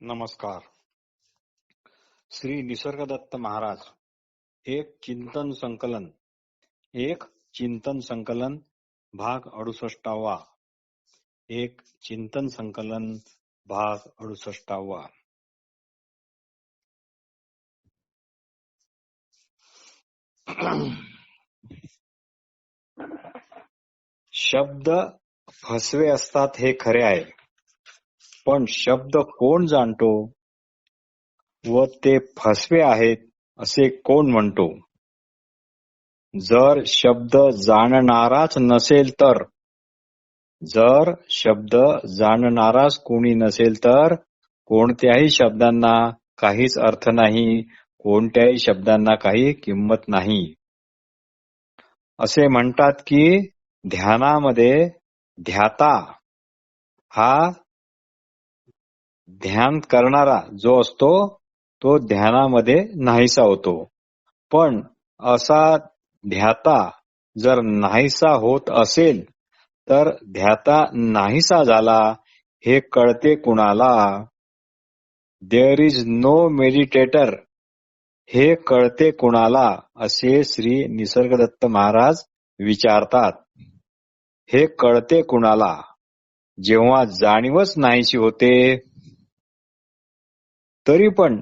नमस्कार. श्री निसर्गदत्त महाराज. एक चिंतन संकलन भाग 68. एक चिंतन संकलन भाग 68. शब्द फसवे असतात हे खरे आहे, पण शब्द कोण जाणतो व ते फसवे आहेत असे कोण म्हणतो? जर शब्द जाणणाराच कोणी नसेल तर कोणत्याही शब्दांना काहीच अर्थ नाही, कोणत्याही शब्दांना काही किंमत नाही. असे म्हणतात की ध्यानामध्ये ध्याता हा ध्यान करणारा जो असतो तो ध्यानामध्ये नाहीसा होतो. पण असा ध्याता जर नाहीसा होत असेल तर ध्याता नाहीसा झाला हे कळते कुणाला? देअर इज नो मेडिटेटर हे कळते कुणाला, असे श्री निसर्गदत्त महाराज विचारतात. हे कळते कुणाला? जेव्हा जाणीवच नाहीशी होते. तरी पण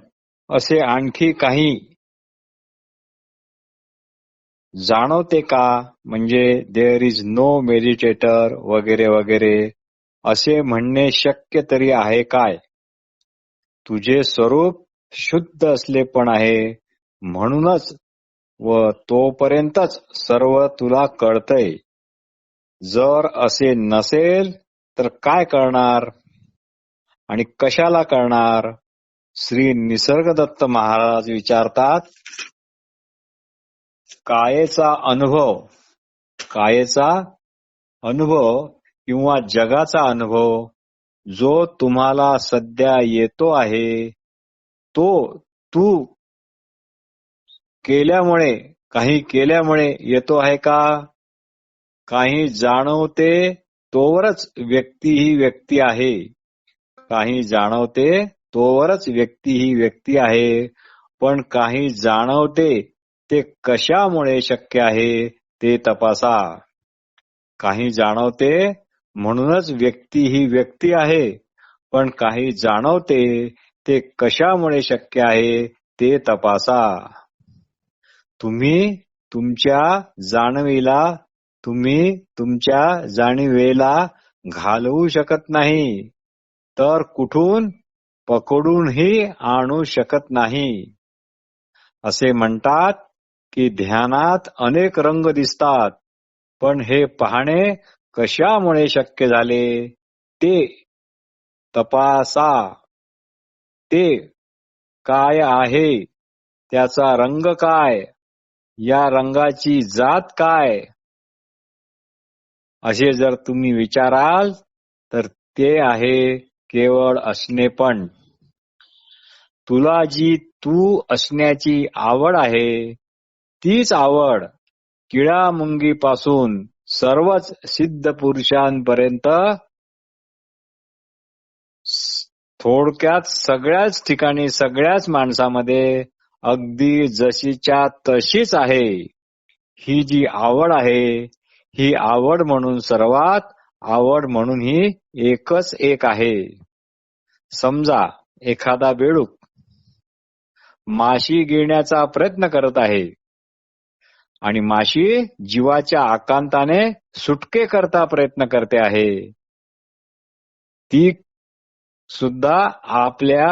असे आणखी काही जाणवते का? म्हणजे देअर इज नो मेडिटेटर वगैरे वगैरे असे म्हणणे शक्य तरी आहे काय? तुझे स्वरूप शुद्ध असले पण आहे, म्हणूनच व तोपर्यंतच सर्व तुला कळतंय. जर असे नसेल तर काय कळणार आणि कशाला कळणार? श्री निसर्गदत्त महाराज विचारतात. कायेचा अनुभव किंवा जगाचा अनुभव जो तुम्हाला सध्या येतो आहे तो तू काही केल्यामुळे येतो आहे का? काही जाणवते तोवरच व्यक्ती ही व्यक्ती आहे. काही जाणवते तोवरच व्यक्ती ही व्यक्ती आहे. पण काही जाणवते ते कशामुळे शक्य आहे ते तपासा. काही जाणवते म्हणूनच व्यक्ती ही व्यक्ती आहे, पण काही जाणवते ते कशामुळे शक्य आहे ते तपासा. तुम्ही तुमच्या जाणीवेला घालवू शकत नाही, तर कुठून पकडूनही आणू शकत नाही. असे म्हणतात की ध्यानात अनेक रंग दिसतात, पण हे पाहणे कशामुळे शक्य झाले ते तपासा. ते काय आहे, त्याचा रंग काय, या रंगाची जात काय, असे जर तुम्ही विचाराल तर ते आहे केवळ असणेपण. तुला जी तू असण्याची आवड आहे तीच आवड किडामुंगीपासून सर्वच सिद्ध पुरुषांपर्यंत थोडक्यात सगळ्याच ठिकाणी सगळ्याच माणसामध्ये अगदी जशीच्या तशीच आहे. ही जी आवड आहे ही आवड म्हणून सर्वात आवड म्हणून ही एकच एक आहे. समजा एखादा बेडूक माशी गिळण्याचा प्रयत्न करत आहे आणि माशी जीवाच्या आकांताने सुटके करता प्रयत्न करते आहे. ती सुद्धा आपल्या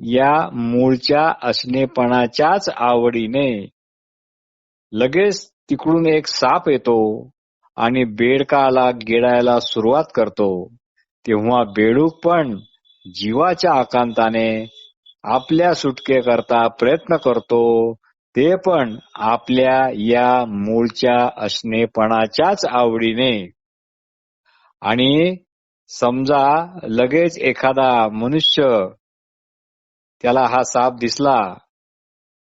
या मूळच्या असणेपणाच्याच आवडीने. लगेच तिकडून एक साप येतो आणि बेडकाला गिळायला सुरुवात करतो, तेव्हा बेडूक पण जीवाच्या आकांताने आपल्या सुटके करता प्रयत्न करतो, ते पण आपल्या या मूळच्या असणेपणाच्याच आवडीने. आणि समजा लगेच एखादा मनुष्य त्याला हा साप दिसला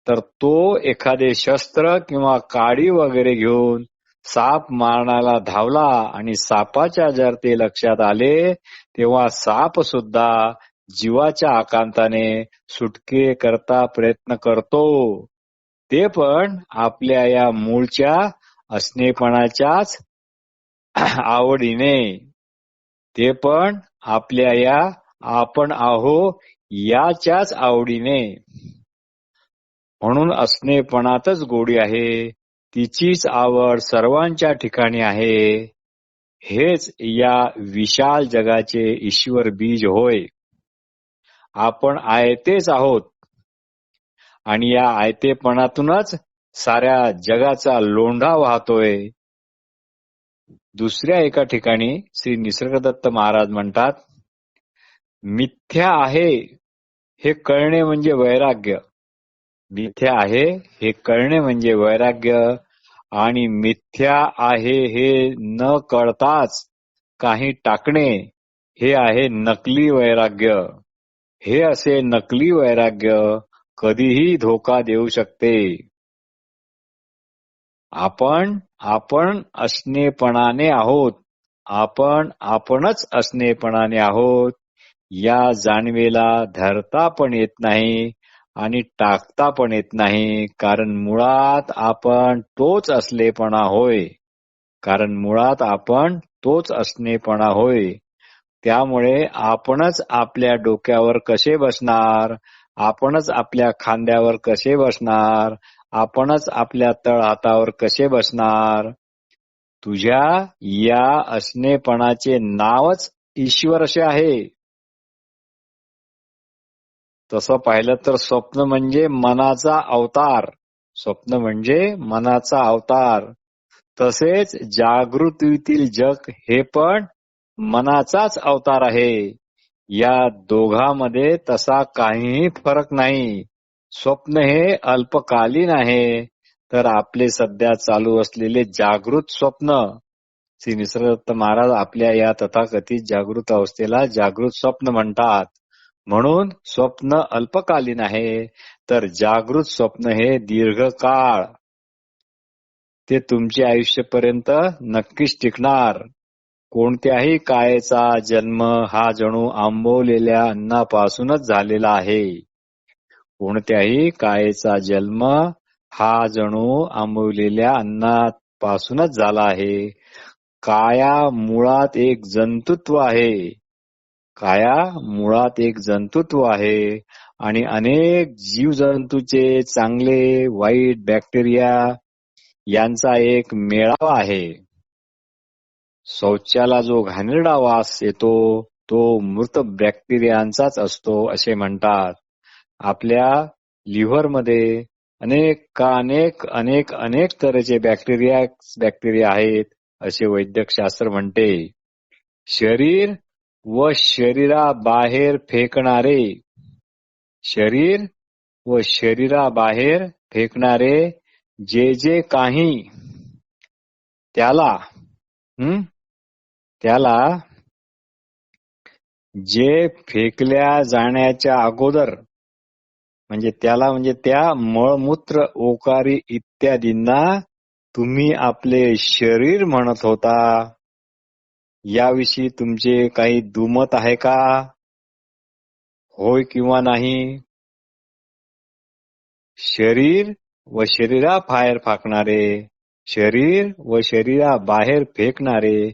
तर तो एखादे शस्त्र किंवा काडी वगैरे घेऊन साप मारण्याला धावला आणि सापाच्या जर ते लक्षात आले तेव्हा साप सुद्धा जीवाच्या आकांताने सुटके करता प्रयत्न करतो, ते पण आपल्या या मूळच्या असणेपणाच्याच आवडीने, ते पण आपल्या या आपण आहो याच्याच आवडीने. म्हणून असणेपणातच गोडी आहे, तिचीच आवड सर्वांच्या ठिकाणी आहे. हेच या विशाल जगाचे ईश्वर बीज होय. आपण आयतेच आहोत आणि या आयतेपणातूनच साऱ्या जगाचा लोंढा वाहतोय. दुसऱ्या एका ठिकाणी श्री निसर्गदत्त महाराज म्हणतात, मिथ्या आहे हे कळणे म्हणजे वैराग्य. मिथ्या आहे हे कळणे म्हणजे वैराग्य, आणि मिथ्या आहे हे न कळताच काही टाकणे हे आहे नकली वैराग्य. हे असे नकली वैराग्य कधीही धोका देऊ शकते. आपण असणेपणाने आहोत, आपणच असणेपणाने आहोत, या जाणवेला धरता पण येत नाही आणि टाकता पण येत नाही. कारण मुळात आपण तोच असलेपणा होय. त्यामुळे आपणच आपल्या डोक्यावर कसे बसणार, आपणच आपल्या खांद्यावर कसे बसणार, आपणच आपल्या तळहातावर कसे बसणार. तुझ्या या असणेपणाचे नावच ईश्वर असे आहे. तसं पाहिलं तर स्वप्न म्हणजे मनाचा अवतार. तसेच जागृतीतील जग हे पण मनाचाच अवतार आहे. या दोघांमध्ये तसा काहीही फरक नाही. स्वप्न हे अल्पकालीन आहे, तर आपले सध्या चालू असलेले जागृत स्वप्न, श्री निसर्गदत्त महाराज आपल्या या तथाकथित जागृत अवस्थेला जागृत स्वप्न म्हणतात. म्हणून स्वप्न अल्पकालीन आहे, तर जागृत स्वप्न हे दीर्घकाळ, ते तुमच्या आयुष्यापर्यंत नक्कीच टिकणार. कोणत्याही कायेचा जन्म हा जणू आंबवलेल्या अन्नापासूनच झालेला आहे. कोणत्याही कायेचा जन्म हा जणू आंबवलेल्या अन्नापासूनच झाला आहे. काया मुळात एक जंतुत्व आहे आणि अनेक जीवजंतूचे चांगले वाईट बॅक्टेरिया यांचा एक मेळावा आहे. शौचाला जो घाणेरडा वास येतो तो मृत बॅक्टेरियांचाच असतो असे म्हणतात. आपल्या लिव्हरमध्ये अनेक तऱ्हेचे बॅक्टेरिया आहेत असे वैद्यकशास्त्र म्हणते. शरीर व शरीराबाहेर फेकणारे जे काही त्याला जे फेकल्या जाण्याच्या अगोदर म्हणजे त्या मळमूत्र ओकारी इत्यादींना तुम्ही आपले शरीर म्हणत होता. याविषयी तुमचे काही दुमत आहे का? होय किंवा नाही? शरीर व शरीराबाहेर फेकणारे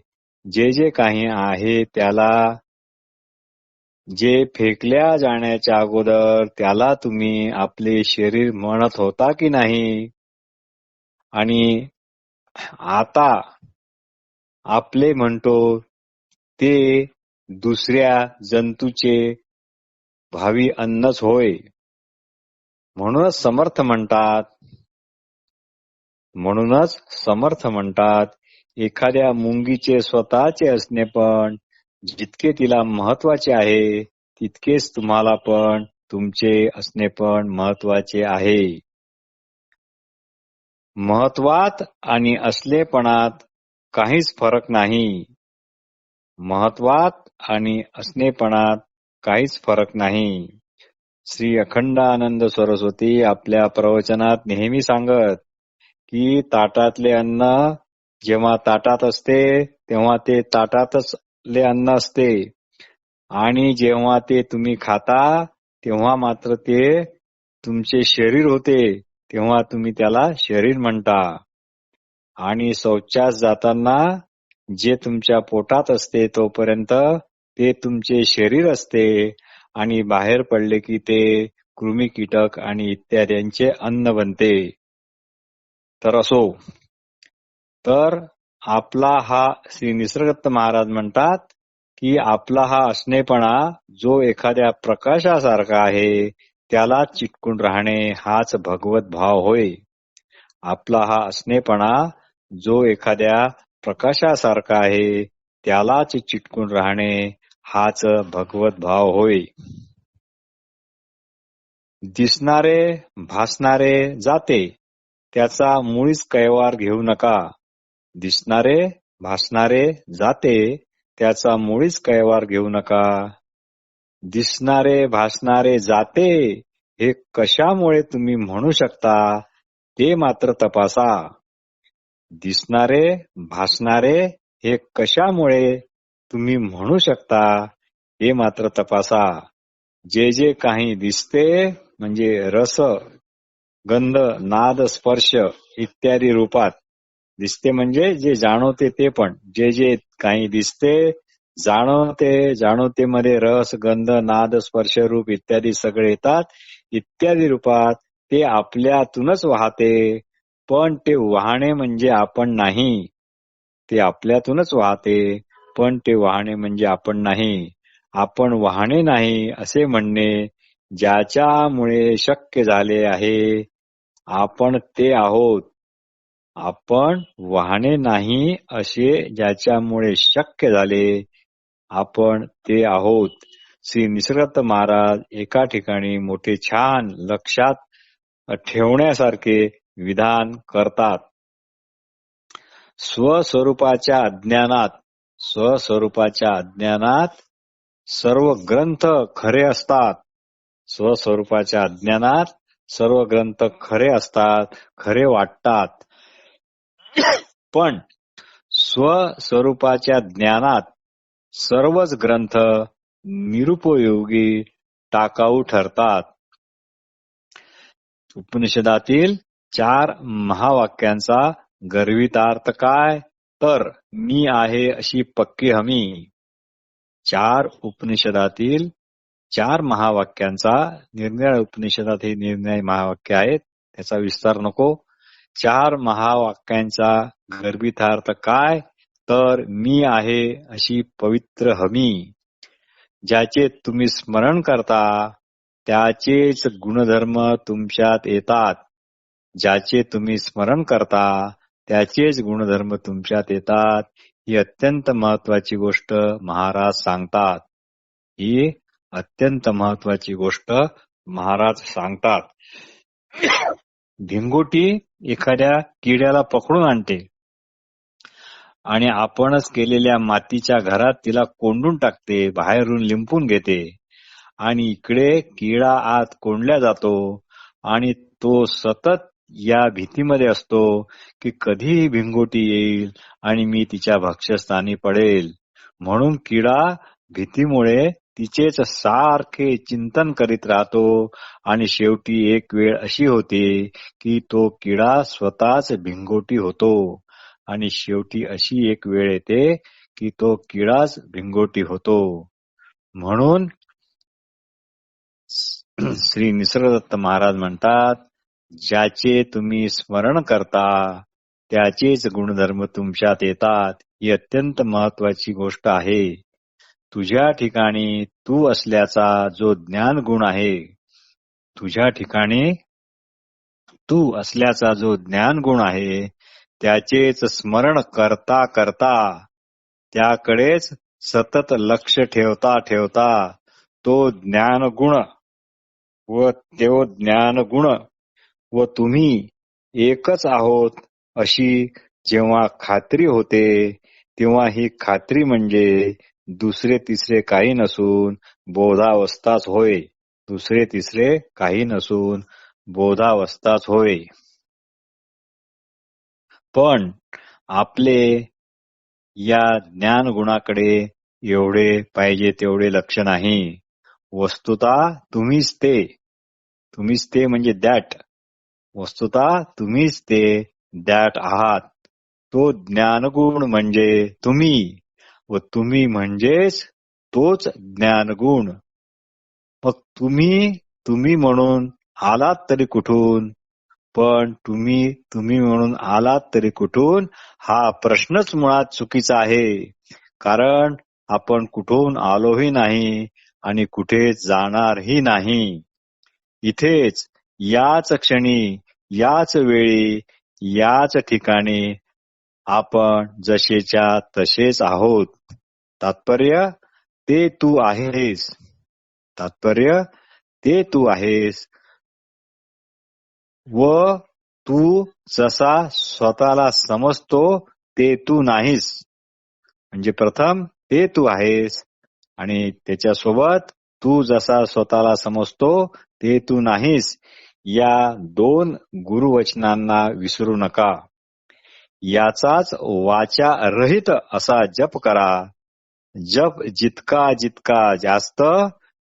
जे काही आहे त्याला, जे फेकल्या जाण्याच्या अगोदर त्याला तुम्ही आपले शरीर म्हणत होता की नाही? आणि आता आपले म्हणतो ते दुसऱ्या जंतूचे भावी अन्नच होय. म्हणूनच समर्थ म्हणतात एखाद्या मुंगीचे स्वतःचे असणे पण जितके तिला महत्वाचे आहे तितकेच तुम्हाला पण तुमचे असणे पण महत्वाचे आहे. महत्वात आणि असलेपणात काहीच फरक नाही. श्री अखंडानंद सरस्वती आपल्या प्रवचनात नेहमी सांगत की ताटातले अन्न जेव्हा ताटात असते तेव्हा ते ताटातले अन्न असते आणि जेव्हा ते तुम्ही खाता तेव्हा मात्र ते तुमचे शरीर होते, तेव्हा तुम्ही त्याला शरीर म्हणता. आणि शौचास जाताना जे तुमच्या पोटात असते तोपर्यंत ते तुमचे शरीर असते आणि बाहेर पडले की ते कृमी कीटक आणि इत्यादींचे अन्न बनते. तर असो, तर आपला हा श्री निसर्गदत्त महाराज म्हणतात की आपला हा असणेपणा जो एखाद्या प्रकाशासारखा आहे त्याला चिटकून राहणे हाच भगवत भाव होय. आपला हा असणेपणा जो एखाद्या प्रकाशासारखा आहे त्यालाच चिटकून राहणे हाच भगवत भाव होय. दिसणारे भासणारे जाते त्याचा मुळीच कैवार घेऊ नका. दिसणारे भासणारे जाते त्याचा मुळीच कैवार घेऊ नका. दिसणारे भासणारे जाते हे कशामुळे तुम्ही म्हणू शकता ते मात्र तपासा. दिसणारे भासणारे हे कशामुळे तुम्ही म्हणू शकता हे मात्र तपासा. जे जे काही दिसते म्हणजे रस, गंध, नाद, स्पर्श इत्यादी रूपात दिसते म्हणजे जे जाणवते ते पण जे जे काही दिसते जाणवते मध्ये रस, गंध, नाद, स्पर्श रूप इत्यादी सगळे येतात. इत्यादी रूपात ते आपल्यातूनच वाहते, पण ते वाहणे म्हणजे आपण नाही. ते आपल्यातूनच वाहते, पण ते वाहणे म्हणजे आपण नाही. आपण वाहणे नाही असे म्हणणे ज्याच्यामुळे शक्य झाले आहे. आपण ते आहोत. आपण वाहणे नाही असे ज्याच्यामुळे शक्य झाले, आपण ते आहोत. श्री निसर्गदत्त महाराज एका ठिकाणी मोठे छान लक्षात ठेवण्यासारखे विधान करतात. स्वस्वरूपाच्या अज्ञानात सर्व ग्रंथ खरे असतात. स्वस्वरूपाच्या अज्ञानात सर्व ग्रंथ खरे असतात, खरे वाटतात. पण स्वस्वरूपाच्या ज्ञानात सर्वच ग्रंथ निरुपयोगी, टाकाऊ ठरतात. उपनिषदातील 4 महावाक्यांचा गर्भितार्थ काय? तर मी आहे अशी पक्की हमी. 4 उपनिषदातील 4 महावाक्यांचा, निरनिराळ्या उपनिषदात हे निरनिराळे महावाक्य आहेत, त्याचा विस्तार नको. 4 महावाक्यांचा गर्भितार्थ काय? तर मी आहे अशी पवित्र हमी. ज्याचे तुम्ही स्मरण करता त्याचेच गुणधर्म तुमच्यात येतात. ज्याचे तुम्ही स्मरण करता त्याचेच गुणधर्म तुमच्यात येतात. ही अत्यंत महत्वाची गोष्ट महाराज सांगतात. ही अत्यंत महत्वाची गोष्ट महाराज सांगतात. भिंगोटी एखाद्या किड्याला पकडून आणते आणि आपणच केलेल्या मातीच्या घरात तिला कोंडून टाकते, बाहेरून लिंपून घेते. आणि इकडे किडा आत कोंडला जातो आणि तो सतत या भीतीमध्ये असतो की कधी भिंगोटी येईल आणि मी तिच्या भक्ष्यस्थानी पडेल. म्हणून किडा भीतीमुळे तिचेच सारखे चिंतन करीत राहतो आणि शेवटी एक वेळ अशी होते की तो किडा स्वतःच भिंगोटी होतो. आणि शेवटी अशी एक वेळ येते की तो किडाच भिंगोटी होतो. म्हणून श्री निसर्गदत्त महाराज म्हणतात, ज्याचे तुम्ही स्मरण करता त्याचेच गुणधर्म तुमच्यात येतात. ही अत्यंत महत्वाची गोष्ट आहे. तुझ्या ठिकाणी तू असल्याचा जो ज्ञान गुण आहे, तुझ्या ठिकाणी तू असल्याचा जो ज्ञान गुण आहे, त्याचेच स्मरण करता करता, त्याकडेच सतत लक्ष ठेवता ठेवता तो ज्ञानगुण व तुम्ही एकच आहोत अशी जेव्हा खात्री होते, तेव्हा ही खात्री म्हणजे दुसरे तिसरे काही नसून बोधावस्थाच होय. दुसरे तिसरे काही नसून बोधावस्थाच होय. पण आपले या ज्ञानगुणाकडे एवढे पाहिजे तेवढे लक्ष नाही. वस्तुता तुम्हीच ते म्हणजे दॅट. वस्तुता तुम्हीच ते दॅट आहात. तो ज्ञानगुण म्हणजे तुम्ही व तुम्ही म्हणजेच तोच ज्ञानगुण. मग तुम्ही म्हणून आलात तरी कुठून? पण तुम्ही म्हणून आलात तरी कुठून हा प्रश्नच मुळात चुकीचा आहे. कारण आपण कुठून आलोही नाही आणि कुठे जाणारही नाही. इथेच याच क्षणी याच वेळी याच ठिकाणी आपण जसेच्या तसेच आहोत. तात्पर्य ते तू आहेस. तात्पर्य ते तू आहेस व तू जसा स्वतःला समजतो ते तू नाहीस. म्हणजे प्रथम ते तू आहेस आणि त्याच्यासोबत तू जसा स्वतःला समजतो ते तू नाहीस. या दोन गुरुवचनांना विसरू नका. याचाच वाचा रहित असा जप करा. जप जितका जितका जास्त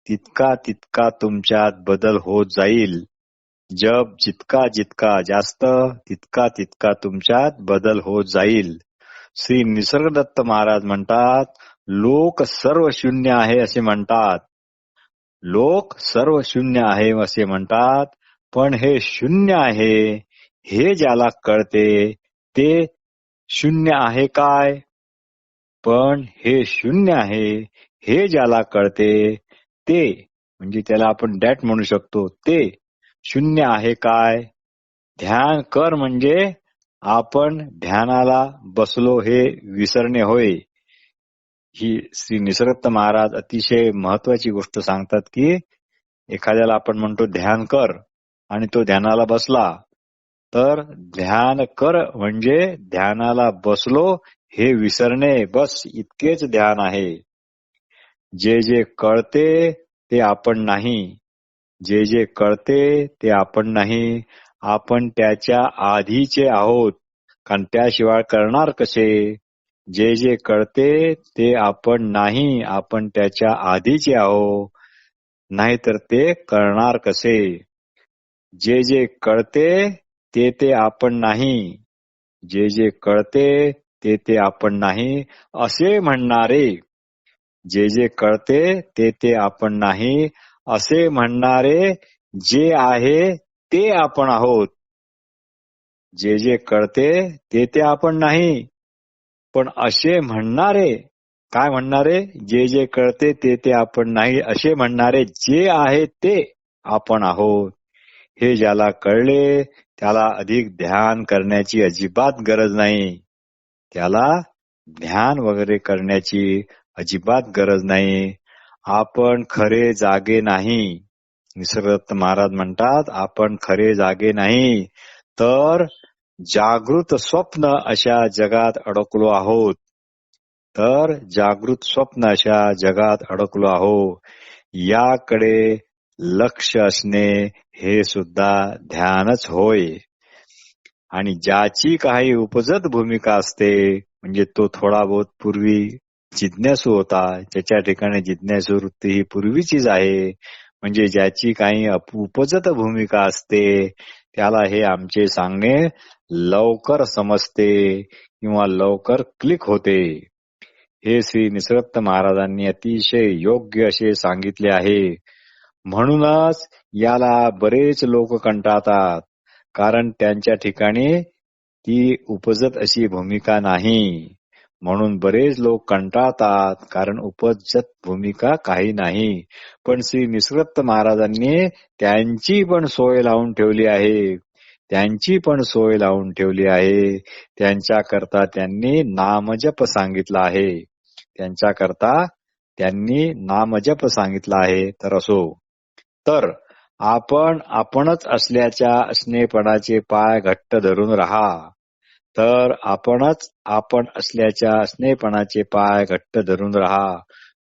तितका तितका तुमच्यात बदल होत जाईल. जप जितका जितका जास्त तितका तितका तुमच्यात बदल होत जाईल. श्री निसर्गदत्त महाराज म्हणतात, लोक सर्व शून्य आहे असे म्हणतात. लोक सर्व शून्य आहे असे म्हणतात, पण हे शून्य आहे हे ज्याला कळते ते शून्य आहे काय? पण हे शून्य आहे हे ज्याला कळते ते म्हणजे त्याला आपण दॅट म्हणू शकतो. ते शून्य आहे काय? ध्यान कर म्हणजे आपण ध्यानाला बसलो हे विसरणे होय. ही श्री निसर्गदत्त महाराज अतिशय महत्वाची गोष्ट सांगतात की एखाद्याला आपण म्हणतो ध्यान कर आणि तो ध्यानाला बसला तर ध्यान कर म्हणजे ध्यानाला बसलो हे विसरणे, बस इतकेच ध्यान आहे. जे जे कळते ते आपण नाही. जे जे कळते ते आपण नाही. आपण त्याच्या आधीचे आहोत. कारण त्याशिवाय करणार कसे? जे जे कळते ते आपण नाही. आपण त्याच्या आधीचे आहोत. नाहीतर ते करणार कसे? जे जे कळते ते ते आपण नाही. जे जे कळते ते ते आपण नाही असे म्हणणारे. जे जे कळते ते ते आपण नाही असे म्हणणारे जे आहे ते आपण आहोत. जे जे कळते ते ते आपण नाही पण असे म्हणणारे, काय म्हणणारे? जे जे कळते ते ते आपण नाही असे म्हणणारे जे आहे ते आपण आहोत. हे ज्याला कळले त्याला अधिक ध्यान करण्याची अजिबात गरज नाही. त्याला ध्यान वगैरे करण्याची अजिबात गरज नाही. आपण खरे जागे नाही. निसर्गदत्त महाराज म्हणतात आपण खरे जागे नाही तर जागृत स्वप्न अशा जगात अडकलो आहोत. तर जागृत स्वप्न अशा जगात अडकलो आहोत. याकडे लक्ष असणे हे सुद्धा ध्यानच होय. आणि ज्याची काही उपजत भूमिका असते म्हणजे तो थोडा बहुत पूर्वी जिज्ञासू होता, ज्याच्या ठिकाणी जिज्ञासू वृत्ती ही पूर्वीचीच आहे. म्हणजे ज्याची काही उपजत भूमिका असते त्याला हे आमचे सांगणे लवकर समजते किंवा लवकर क्लिक होते. हे श्री निसर्गदत्त महाराजांनी अतिशय योग्य असे सांगितले आहे. म्हणूनच याला बरेच लोक कंटाळतात कारण त्यांच्या ठिकाणी ती उपजत अशी भूमिका नाही. म्हणून बरेच लोक कंटाळतात कारण उपजत भूमिका काही नाही. पण श्री निसर्गदत्त महाराजांनी त्यांची पण सोय लावून ठेवली आहे. त्यांची पण सोय लावून ठेवली आहे. त्यांच्याकरता त्यांनी नामजप सांगितला आहे. त्यांच्याकरता त्यांनी नामजप सांगितला आहे. तर असो, तर आपण आपणच असल्याच्या असणेपणाचे पाय घट्ट धरून राहा. तर आपणच आपण असल्याच्या असणेपणाचे पाय घट्ट धरून राहा.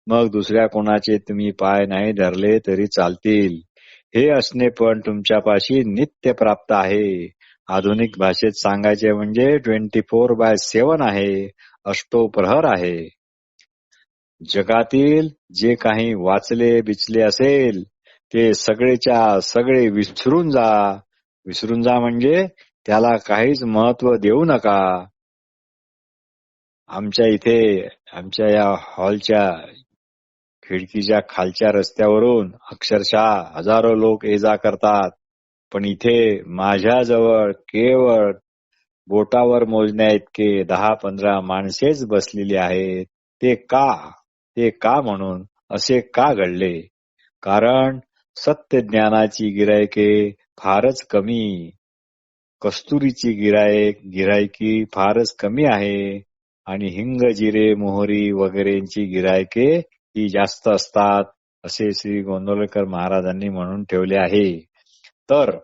मग दुसऱ्या कोणाचे तुम्ही पाय नाही धरले तरी चालतील. हे असणेपण तुमच्यापाशी नित्य प्राप्त आहे. आधुनिक भाषेत सांगायचे म्हणजे 24/7 आहे. अष्टोप्रहर आहे. जगातील जे काही वाचले बिचले असेल ते सगळेच्या सगळे विसरून जा. विसरून जा म्हणजे त्याला काहीच महत्व देऊ नका. आमच्या इथे आमच्या या हॉलच्या खिडकीच्या खालच्या रस्त्यावरून अक्षरशः हजारो लोक ये जा करतात. पण इथे माझ्याजवळ केवळ बोटावर मोजण्या इतके 10-15 माणसेच बसलेली आहेत. ते का? ते का म्हणून असे का घडले? कारण सत्य ज्ञानाची गिरायके फारच कमी. कस्तुरीची गिरायकी फारच कमी आहे आणि हिंग, जिरे, मोहरी वगैरेंची गिरायके ही जास्त असतात असे श्री गोंदवलेकर महाराजांनी म्हणून ठेवले आहे. तर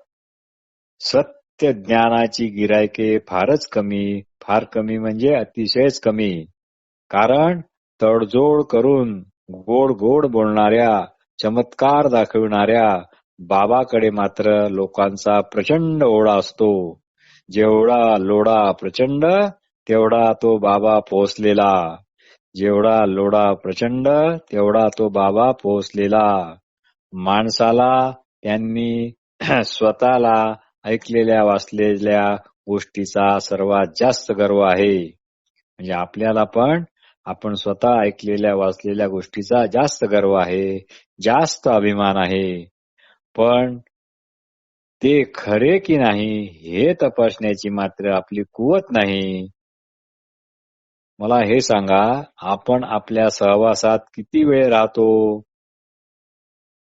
सत्य ज्ञानाची गिरायके फारच कमी, फार कमी म्हणजे अतिशयच कमी. कारण तडजोड करून गोड गोड बोलणाऱ्या, चमत्कार दाखविणाऱ्या बाबाकडे मात्र लोकांचा प्रचंड ओढा असतो. जेवढा लोढा प्रचंड तेवढा तो बाबा पोहोचलेला. जेवढा लोढा प्रचंड तेवढा तो बाबा पोहोचलेला. माणसाला त्यांनी स्वतःला ऐकलेल्या वाचलेल्या गोष्टीचा सर्वात जास्त गर्व आहे. म्हणजे आपल्याला पण आपण स्वतः ऐकलेल्या वाचलेल्या गोष्टीचा जास्त गर्व आहे, जास्त अभिमान आहे. पण ते खरे की नाही हे तपासण्याची मात्र आपली कुवत नाही. मला हे सांगा, आपण आपल्या सहवासात किती वेळ राहतो?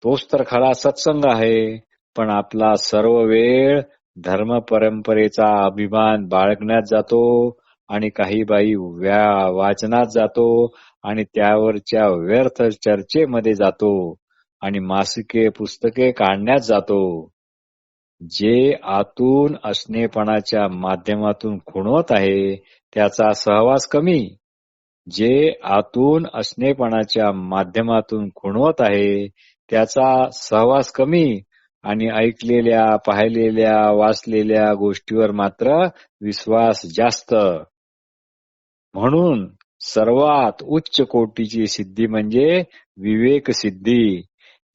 तोच तर खरा सत्संग आहे. पण आपला सर्व वेळ धर्म परंपरेचा अभिमान बाळगण्यात जातो आणि काही बाई वाचनात जातो आणि त्यावरच्या व्यर्थ चर्चेमध्ये जातो आणि मासिके पुस्तके काढण्यात जातो. जे आतून असणेपणाच्या माध्यमातून खुणवत आहे त्याचा सहवास कमी. जे आतून असणेपणाच्या माध्यमातून खुणवत आहे त्याचा सहवास कमी आणि ऐकलेल्या, पाहिलेल्या, वाचलेल्या गोष्टीवर मात्र विश्वास जास्त. म्हणून सर्वात उच्च कोटीची सिद्धी म्हणजे विवेक सिद्धी,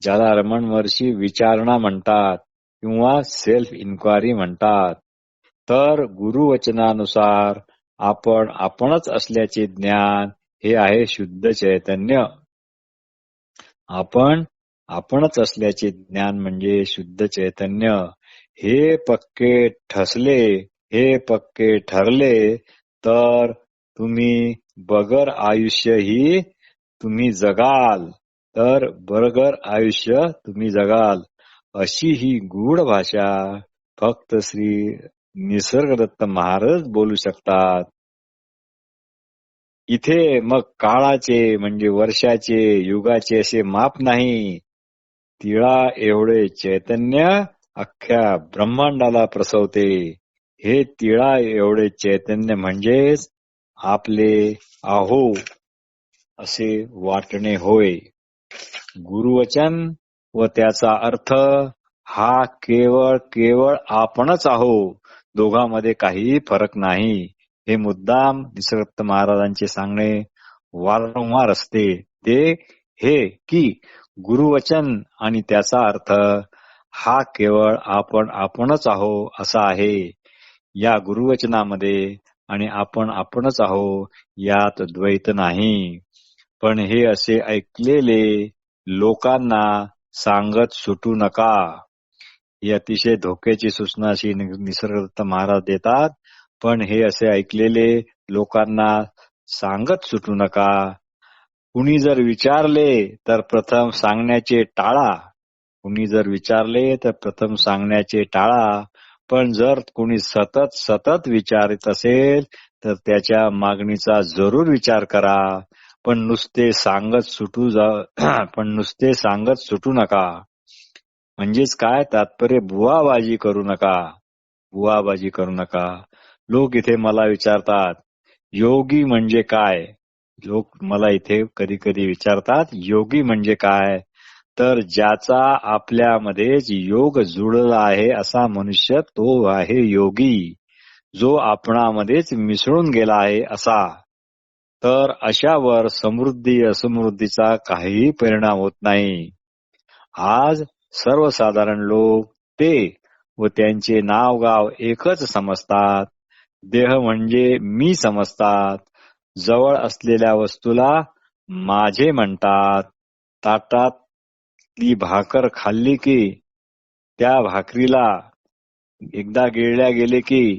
ज्याला रमण महर्षी विचारणा म्हणतात किंवा सेल्फ इन्क्वायरी म्हणतात. तर गुरुवचनानुसार आपण आपणच असल्याचे ज्ञान हे आहे शुद्ध चैतन्य. आपण आपणच असल्याचे ज्ञान म्हणजे शुद्ध चैतन्य. हे पक्के ठसले, हे पक्के ठरले तर तुम्ही बगर आयुष्य ही तुम्ही जगाल. तर बगर आयुष्य तुम्ही जगाल. अशी ही गूढ भाषा फक्त श्री निसर्गदत्त महाराज बोलू शकतात. इथे मग काळाचे म्हणजे वर्षाचे, युगाचे असे माप नाही. तिळा एवढे चैतन्य अख्ख्या ब्रह्मांडाला प्रसवते. हे तिळा एवढे चैतन्य म्हणजेच आपले आहो असे वाटणे होय. गुरुवचन व त्याचा अर्थ हा केवळ केवळ आपणच आहो. दोघांमध्ये काहीही फरक नाही. हे मुद्दाम निसर्गदत्त महाराजांचे सांगणे वारंवार असते. ते हे की गुरुवचन आणि त्याचा अर्थ हा केवळ आपणच आहो असा आहे. या गुरुवचनामध्ये आणि आपणच आहो यात द्वैत नाही. पण हे असे ऐकलेले लोकांना सांगत सुटू नका. ही अतिशय धोक्याची सूचना अशी निसर्गदत्त महाराज देतात. पण हे असे ऐकलेले लोकांना सांगत सुटू नका. कुणी जर विचारले तर प्रथम सांगण्याचे टाळा. कुणी जर विचारले तर प्रथम सांगण्याचे टाळा. पण जर कुणी सतत विचारत असेल तर त्याच्या मागणीचा जरूर विचार करा. पण नुसते सांगत सुटू नका. म्हणजेच काय तात्पर्य? बुवाबाजी करू नका. बुवाबाजी करू नका. लोक इथे मला विचारतात योगी म्हणजे काय? लोक मला इथे कधी कधी विचारतात योगी म्हणजे काय? तर ज्याचा आपल्यामध्येच योग जुळला आहे असा मनुष्य तो आहे योगी. जो आपणामध्येच मिसळून गेला आहे असा. तर अशावर समृद्धी असमृद्धीचा काहीही परिणाम होत नाही. आज सर्वसाधारण लोक ते व त्यांचे नाव गाव एकच समजतात. देह म्हणजे मी समजतात. जवळ असलेल्या वस्तूला माझे म्हणतात. ताटातली भाकर खाल्ली की त्या भाकरीला एकदा गिळल्या गेले की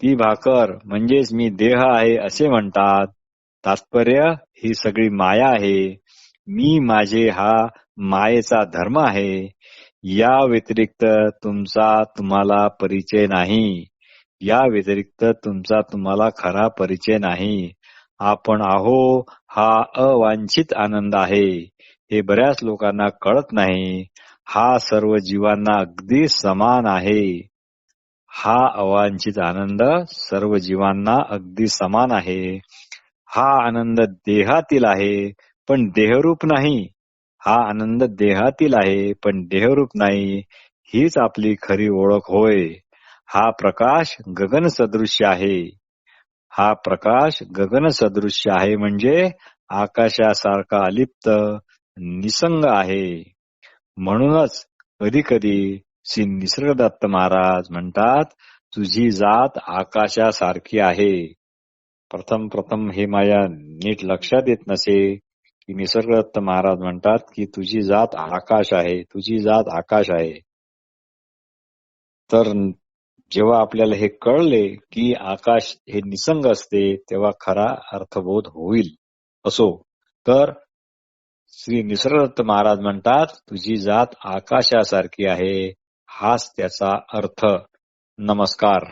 ती भाकर म्हणजेच मी देह आहे असे म्हणतात. तात्पर्य ही सगळी माया आहे. मी माझे हा मायेचा धर्म आहे. या व्यतिरिक्त तुमचा तुम्हाला परिचय नाही. या व्यतिरिक्त तुमचा तुम्हाला खरा परिचय नाही. आपण आहो हा अवांछित आनंद आहे. हे बऱ्याच लोकांना कळत नाही. हा सर्व जीवांना अगदी समान आहे. हा अवांछित आनंद सर्व जीवांना अगदी समान आहे. हा आनंद देहातील आहे पण देहरूप नाही. हा आनंद देहातील आहे पण देहरूप नाही. हीच आपली खरी ओळख होय. हा प्रकाश गगन सदृश्य आहे. हा प्रकाश गगन सदृश्य आहे म्हणजे आकाशासारखा अलिप्त निसंग आहे. म्हणूनच कधी कधी श्री निसर्गदत्त महाराज म्हणतात तुझी जात आकाशासारखी आहे. प्रथम हे माझ्या नीट लक्षात येत नसे की निसर्गदत्त महाराज म्हणतात की तुझी जात आकाश आहे. तुझी जात आकाश आहे. तर जेव्हा आपल्याला हे कळले की आकाश हे निसंग असते तेव्हा खरा अर्थबोध होईल. असो तर श्री निसर्गदत्त महाराज म्हणतात तुझी जात आकाशासारखी आहे. हाच त्याचा अर्थ. नमस्कार.